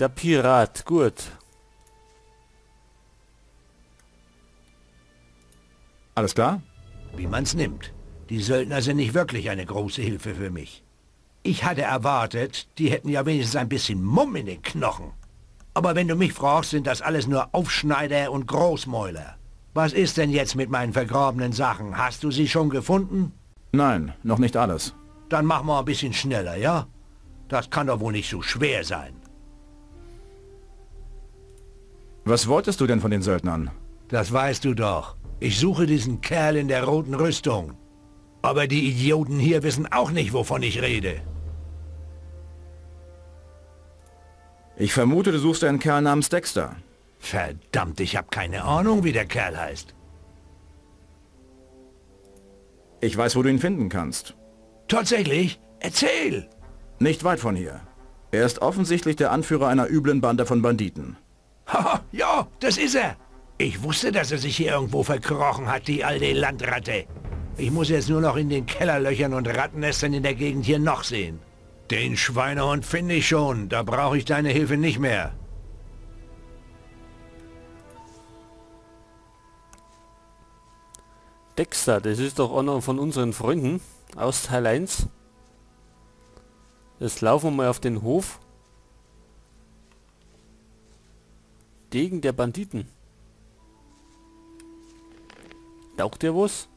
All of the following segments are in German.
Der Pirat, gut. Alles klar? Wie man's nimmt. Die Söldner sind nicht wirklich eine große Hilfe für mich. Ich hatte erwartet, die hätten ja wenigstens ein bisschen Mumm in den Knochen. Aber wenn du mich fragst, sind das alles nur Aufschneider und Großmäuler. Was ist denn jetzt mit meinen vergrabenen Sachen? Hast du sie schon gefunden? Nein, noch nicht alles. Dann mach mal ein bisschen schneller, ja? Das kann doch wohl nicht so schwer sein. Was wolltest du denn von den Söldnern? Das weißt du doch. Ich suche diesen Kerl in der roten Rüstung. Aber die Idioten hier wissen auch nicht, wovon ich rede. Ich vermute, du suchst einen Kerl namens Dexter. Verdammt, ich habe keine Ahnung, wie der Kerl heißt. Ich weiß, wo du ihn finden kannst. Tatsächlich? Erzähl! Nicht weit von hier. Er ist offensichtlich der Anführer einer üblen Bande von Banditen. Haha, ja, das ist er. Ich wusste, dass er sich hier irgendwo verkrochen hat, die alte Landratte. Ich muss jetzt nur noch in den Kellerlöchern und Rattennestern in der Gegend hier noch sehen. Den Schweinehund finde ich schon, da brauche ich deine Hilfe nicht mehr. Dexter, das ist doch einer von unseren Freunden aus Teil 1. Jetzt laufen wir mal auf den Hof. Degen der Banditen. Taugt dir was?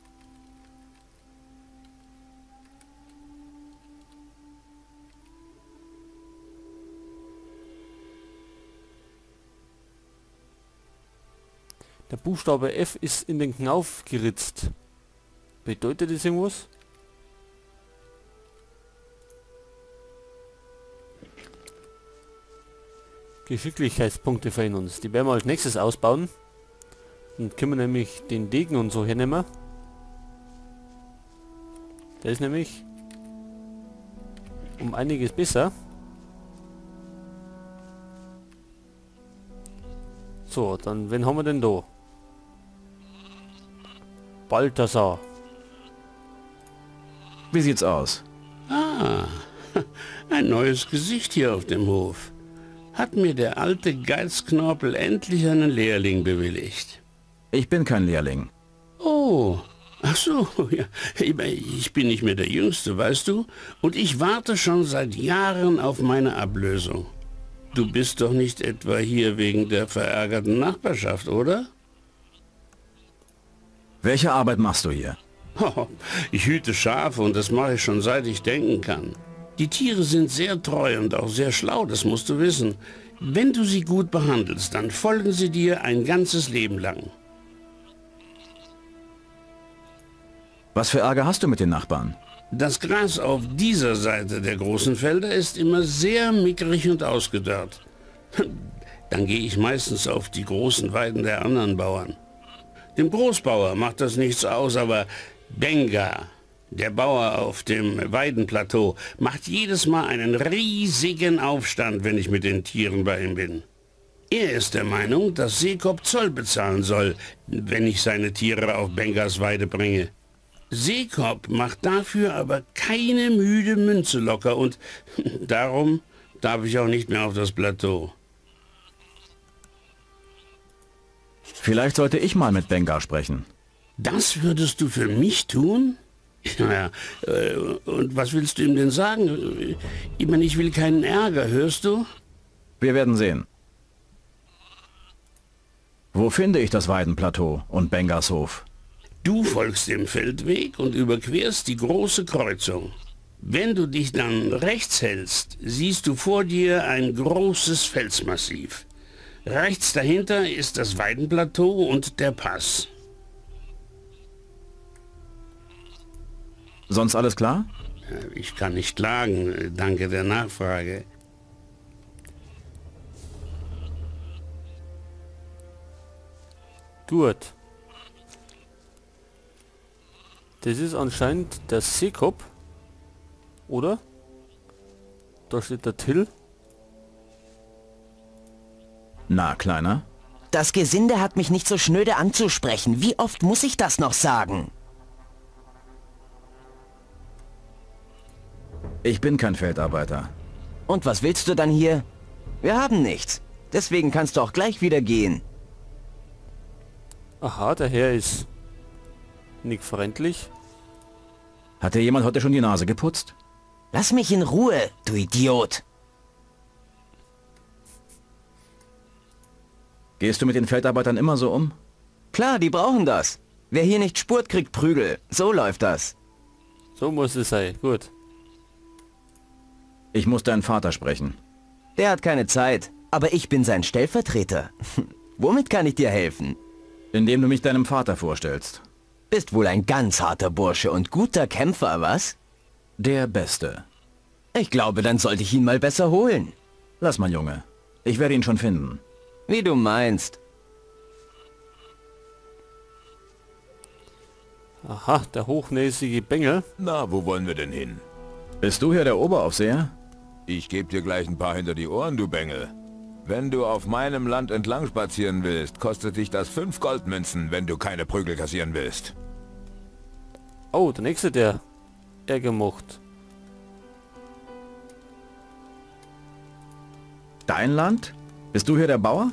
Der Buchstabe F ist in den Knauf geritzt. Bedeutet das irgendwas? Geschicklichkeitspunkte fehlen uns. Die werden wir als nächstes ausbauen. Dann können wir nämlich den Degen und so hernehmen. Der ist nämlich um einiges besser. So, dann wen haben wir denn da? Balthasar. Wie sieht's aus? Ah, ein neues Gesicht hier auf dem Hof. Hat mir der alte Geizknorpel endlich einen Lehrling bewilligt. Ich bin kein Lehrling. Oh, ach so, ja. Ich bin nicht mehr der Jüngste, weißt du? Und ich warte schon seit Jahren auf meine Ablösung. Du bist doch nicht etwa hier wegen der verärgerten Nachbarschaft, oder? Welche Arbeit machst du hier? Oh, ich hüte Schafe und das mache ich schon seit ich denken kann. Die Tiere sind sehr treu und auch sehr schlau, das musst du wissen. Wenn du sie gut behandelst, dann folgen sie dir ein ganzes Leben lang. Was für Ärger hast du mit den Nachbarn? Das Gras auf dieser Seite der großen Felder ist immer sehr mickrig und ausgedörrt. Dann gehe ich meistens auf die großen Weiden der anderen Bauern. Dem Großbauer macht das nichts aus, aber Benga, der Bauer auf dem Weidenplateau, macht jedes Mal einen riesigen Aufstand, wenn ich mit den Tieren bei ihm bin. Er ist der Meinung, dass Seekop Zoll bezahlen soll, wenn ich seine Tiere auf Bengas Weide bringe. Seekop macht dafür aber keine müde Münze locker und darum darf ich auch nicht mehr auf das Plateau. Vielleicht sollte ich mal mit Benga sprechen. Das würdest du für mich tun? Naja, und was willst du ihm denn sagen? Ich meine, ich will keinen Ärger, hörst du? Wir werden sehen. Wo finde ich das Weidenplateau und Bengas Hof? Du folgst dem Feldweg und überquerst die große Kreuzung. Wenn du dich dann rechts hältst, siehst du vor dir ein großes Felsmassiv. Rechts dahinter ist das Weidenplateau und der Pass. Sonst alles klar? Ich kann nicht klagen, danke der Nachfrage. Gut. Das ist anscheinend der Seekop. Oder? Da steht der Till. Na, Kleiner? Das Gesinde hat mich nicht so schnöde anzusprechen. Wie oft muss ich das noch sagen? Ich bin kein Feldarbeiter. Und was willst du dann hier? Wir haben nichts. Deswegen kannst du auch gleich wieder gehen. Aha, der Herr ist nicht freundlich. Hat dir jemand heute schon die Nase geputzt? Lass mich in Ruhe, du Idiot. Gehst du mit den Feldarbeitern immer so um? Klar, die brauchen das. Wer hier nicht spurt, kriegt Prügel. So läuft das. So muss es sein. Gut. Ich muss deinen Vater sprechen. Der hat keine Zeit. Aber ich bin sein Stellvertreter. Womit kann ich dir helfen? Indem du mich deinem Vater vorstellst. Bist wohl ein ganz harter Bursche und guter Kämpfer, was? Der Beste. Ich glaube, dann sollte ich ihn mal besser holen. Lass mal, Junge. Ich werde ihn schon finden. Wie du meinst. Aha, der hochnäsige Bengel. Na, wo wollen wir denn hin? Bist du hier der Oberaufseher? Ich gebe dir gleich ein paar hinter die Ohren, du Bengel. Wenn du auf meinem Land entlang spazieren willst, kostet dich das 5 Goldmünzen, wenn du keine Prügel kassieren willst. Oh, der nächste, der Ärger macht. Dein Land? Bist du hier der Bauer?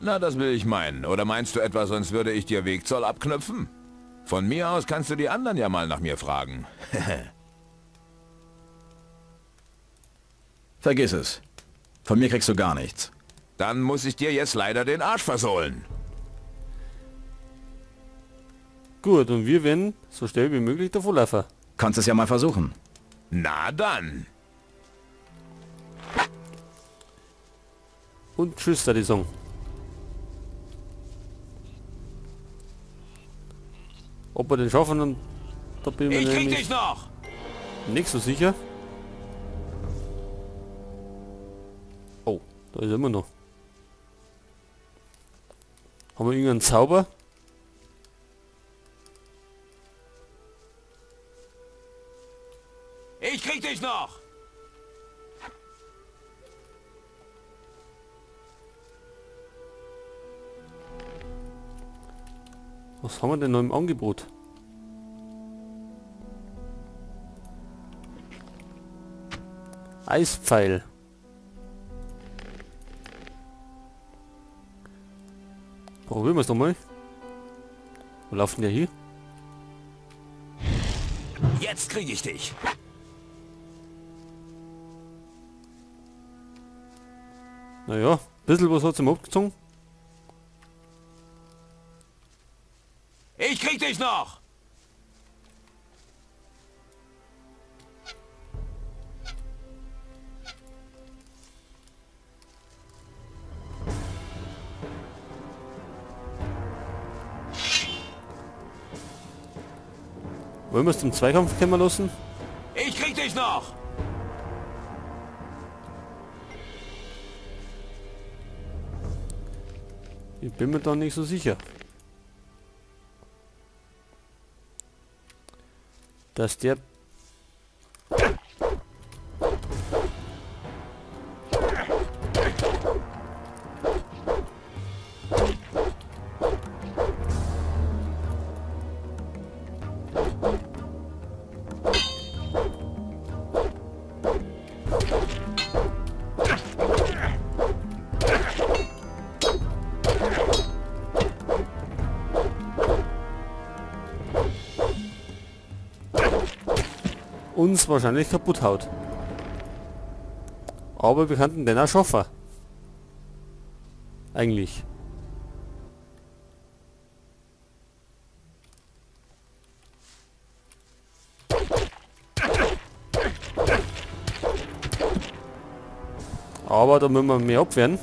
Na, das will ich meinen. Oder meinst du etwa, sonst würde ich dir Wegzoll abknüpfen? Von mir aus kannst du die anderen ja mal nach mir fragen. Vergiss es. Von mir kriegst du gar nichts. Dann muss ich dir jetzt leider den Arsch versohlen. Gut, und wir werden so schnell wie möglich davon laufen. Kannst es ja mal versuchen. Na dann. Und tschüss, da die Song. Ob wir den schaffen, und da bin ich mir nämlich noch! nicht so sicher. Oh, da ist er immer noch. Haben wir irgendeinen Zauber? Ich krieg dich noch! Was haben wir denn noch im Angebot? Eispfeil. Probieren wir es doch mal. Wo laufen der hier? Jetzt krieg ich dich! Naja, ein bisschen was hat es ihm abgezogen. Ich krieg dich noch! Wollen wir es zum Zweikampf kommen lassen? Ich krieg dich noch! Ich bin mir da nicht so sicher. Dass der... uns wahrscheinlich kaputt haut. Aber wir könnten den auch schaffen. Eigentlich. Aber da müssen wir mehr abwehren.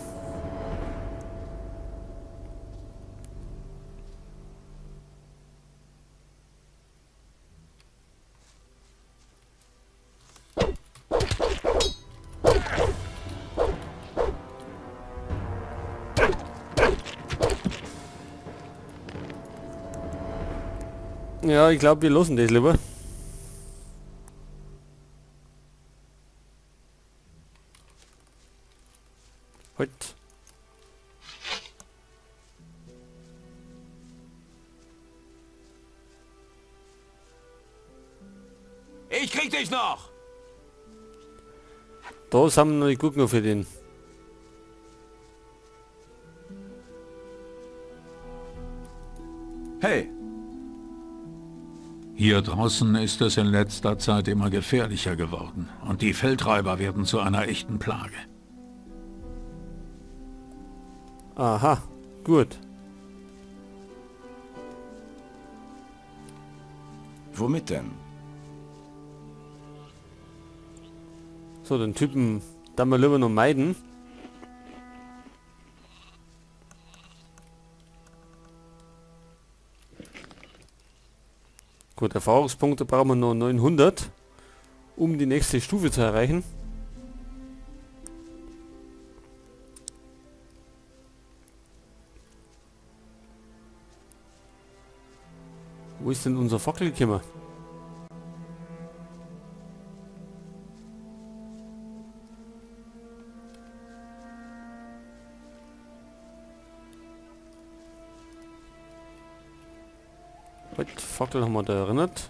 Ja, ich glaube, wir lassen das lieber. Halt. Ich krieg dich noch! Da sind wir noch nicht gut genug für den. Hier draußen ist es in letzter Zeit immer gefährlicher geworden und die Feldräuber werden zu einer echten Plage. Aha, gut. Womit denn? So, den Typen dann mal lieber noch meiden. Gut, Erfahrungspunkte brauchen wir noch 900, um die nächste Stufe zu erreichen. Wo ist denn unser Fackel gekommen? Gut, Fackel haben wir da erinnert.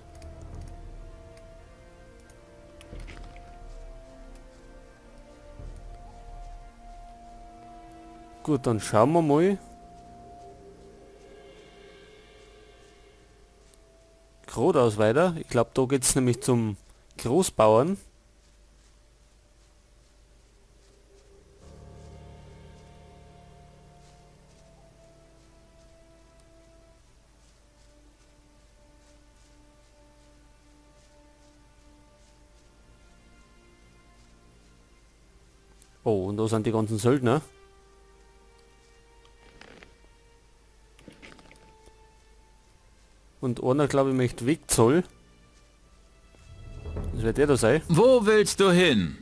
Gut, dann schauen wir mal. Geradeaus weiter. Ich glaube, da geht es nämlich zum Großbauern. Oh, und da sind die ganzen Söldner. Und einer, glaube ich, möchte Wegzoll. Das wird der da sein. Wo willst du hin?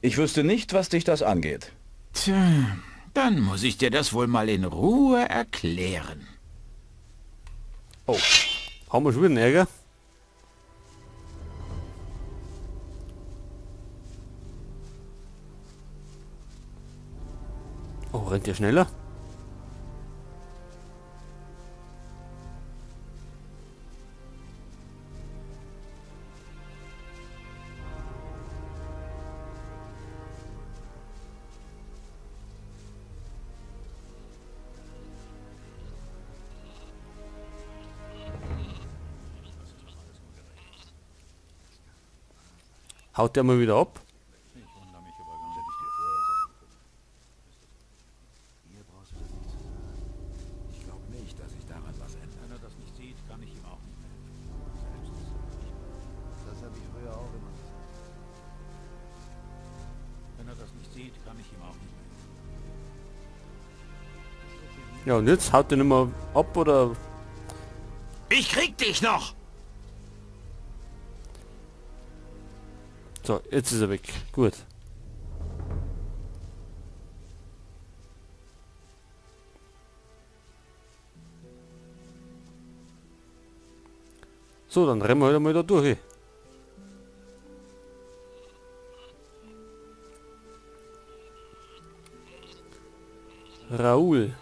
Ich wüsste nicht, was dich das angeht. Tja, dann muss ich dir das wohl mal in Ruhe erklären. Oh, haben wir schon wieder einen Ärger? Oh, rennt ihr schneller? Haut der mal wieder ab? Ja, und jetzt haut der nicht mehr ab, oder? Ich krieg dich noch! So, jetzt ist er weg. Gut. So, dann rennen wir halt mal da durch. Raoul.